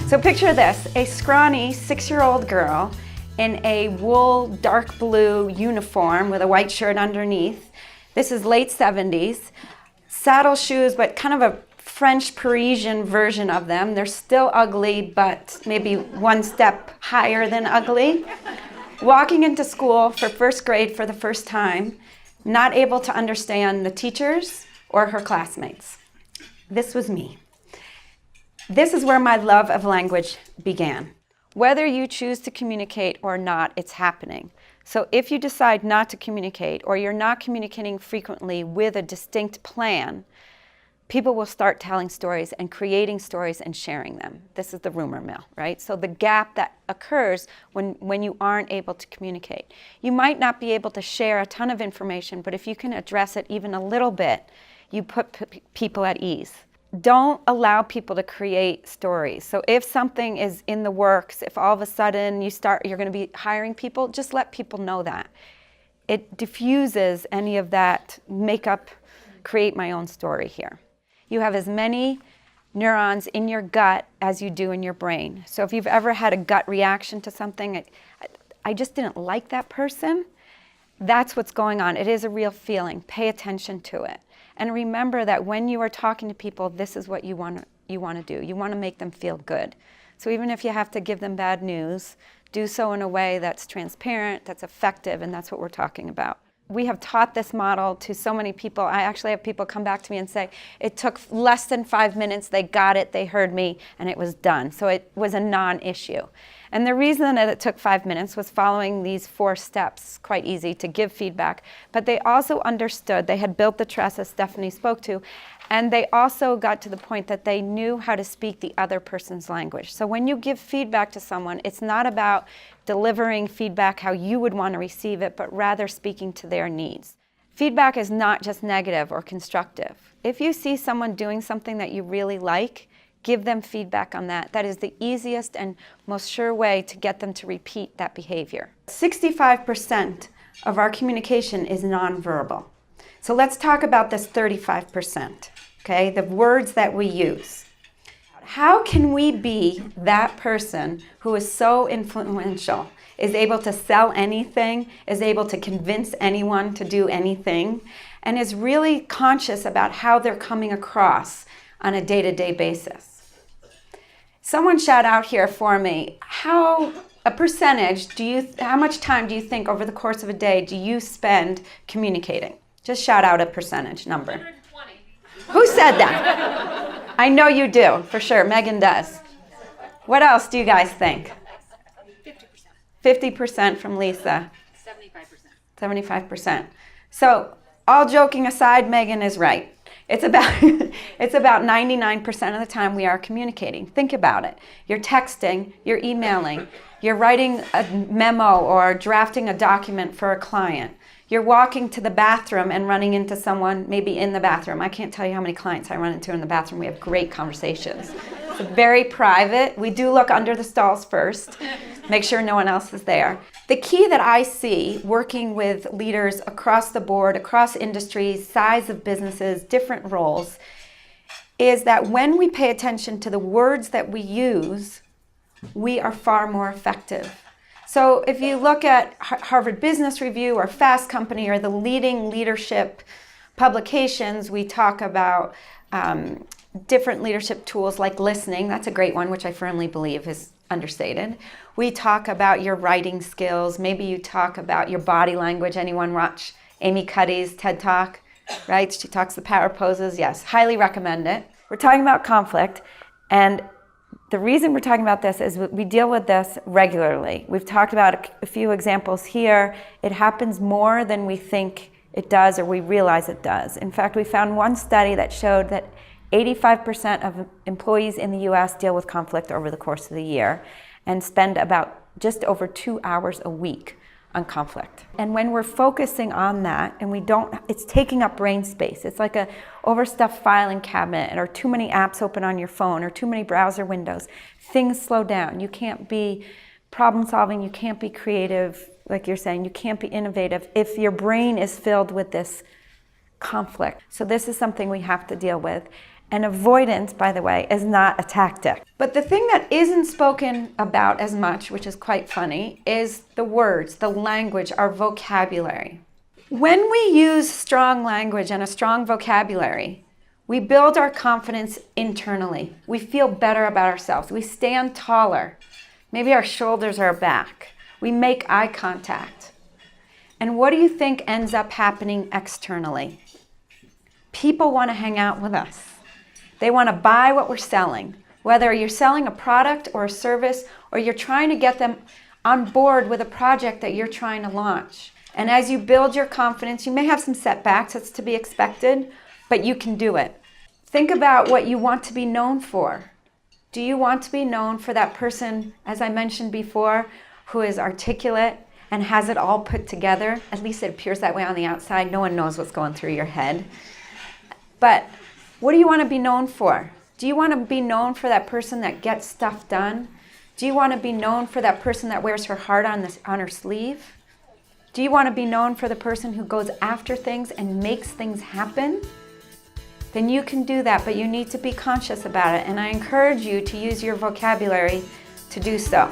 So picture this, a scrawny 6-year-old girl in a wool dark blue uniform with a white shirt underneath. This is late 70s. Saddle shoes, but kind of a French Parisian version of them. They're still ugly, but maybe one step higher than ugly. Walking into school for first grade for the first time, not able to understand the teachers or her classmates. This was me. This is where my love of language began. Whether you choose to communicate or not, it's happening. So if you decide not to communicate, or you're not communicating frequently with a distinct plan, people will start telling stories and creating stories and sharing them. This is the rumor mill, right? So the gap that occurs when you aren't able to communicate. You might not be able to share a ton of information, but if you can address it even a little bit, you put people at ease. Don't allow people to create stories. So if something is in the works, if all of a sudden you're going to be hiring people, just let people know that. It diffuses any of that create my own story here. You have as many neurons in your gut as you do in your brain. So if you've ever had a gut reaction to something, I just didn't like that person, that's what's going on. It is a real feeling. Pay attention to it. And remember that when you are talking to people, this is what you want to do. You want to make them feel good. So even if you have to give them bad news, do so in a way that's transparent, that's effective, and that's what we're talking about. We have taught this model to so many people. I actually have people come back to me and say, it took less than 5 minutes, they got it, they heard me, and it was done. So it was a non-issue. And the reason that it took 5 minutes was following these 4 steps, quite easy to give feedback, but they also understood, they had built the trust as Stephanie spoke to, and they also got to the point that they knew how to speak the other person's language. So when you give feedback to someone, it's not about delivering feedback how you would want to receive it, but rather speaking to their needs. Feedback is not just negative or constructive. If you see someone doing something that you really like, give them feedback on that. That is the easiest and most sure way to get them to repeat that behavior. 65% of our communication is nonverbal. So let's talk about this 35%, okay? The words that we use. How can we be that person who is so influential, is able to sell anything, is able to convince anyone to do anything, and is really conscious about how they're coming across on a day-to-day basis? Someone shout out here for me, how much time do you think over the course of a day do you spend communicating? Just shout out a percentage number. 120. Who said that? I know you do, for sure. Megan does. What else do you guys think? 50%. 50% from Lisa. 75%. 75%. So, all joking aside, Megan is right. It's about 99% of the time we are communicating. Think about it. You're texting, you're emailing, you're writing a memo or drafting a document for a client. You're walking to the bathroom and running into someone maybe in the bathroom. I can't tell you how many clients I run into in the bathroom. We have great conversations. It's very private. We do look under the stalls first, make sure no one else is there. The key that I see working with leaders across the board, across industries, size of businesses, different roles, is that when we pay attention to the words that we use, we are far more effective. So if you look at Harvard Business Review or Fast Company or the leading leadership publications, we talk about different leadership tools like listening. That's a great one, which I firmly believe is understated. We talk about your writing skills. Maybe you talk about your body language. Anyone watch Amy Cuddy's TED Talk, right? She talks the power poses. Yes, highly recommend it. We're talking about conflict, and the reason we're talking about this is we deal with this regularly. We've talked about a few examples here. It happens more than we think it does or we realize it does. In fact, we found one study that showed that 85% of employees in the US deal with conflict over the course of the year and spend about just over 2 hours a week on conflict. And when we're focusing on that and it's taking up brain space. It's like a overstuffed filing cabinet or too many apps open on your phone or too many browser windows. Things slow down. You can't be problem solving, you can't be creative, like you're saying, you can't be innovative if your brain is filled with this conflict. So this is something we have to deal with. And avoidance, by the way, is not a tactic. But the thing that isn't spoken about as much, which is quite funny, is the words, the language, our vocabulary. When we use strong language and a strong vocabulary, we build our confidence internally. We feel better about ourselves. We stand taller. Maybe our shoulders are back. We make eye contact. And what do you think ends up happening externally? People want to hang out with us. They want to buy what we're selling. Whether you're selling a product or a service, or you're trying to get them on board with a project that you're trying to launch. And as you build your confidence, you may have some setbacks, that's to be expected, but you can do it. Think about what you want to be known for. Do you want to be known for that person, as I mentioned before, who is articulate and has it all put together? At least it appears that way on the outside. No one knows what's going through your head. But what do you want to be known for? Do you want to be known for that person that gets stuff done? Do you want to be known for that person that wears her heart on her sleeve? Do you want to be known for the person who goes after things and makes things happen? Then you can do that, but you need to be conscious about it. And I encourage you to use your vocabulary to do so.